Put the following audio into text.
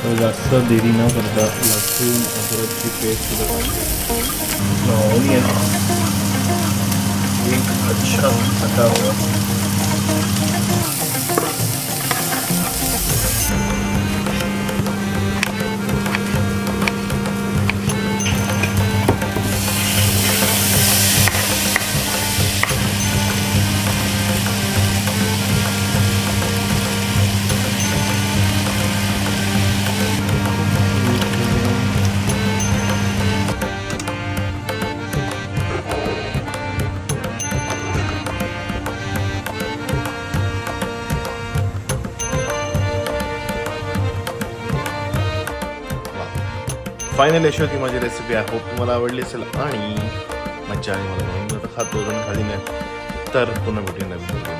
तर जास्त देरी न करता लसूण अद्रकची पेस्ट ऑनियन एक अच्छा कटा हुआ फायनल अशी होती माझी रेसिपी. आय होप तुम्हाला आवडली असेल आणि मज्जा आली मला म्हणून आता खातो, खाली नाही तर पुन्हा भेटूया नवीन.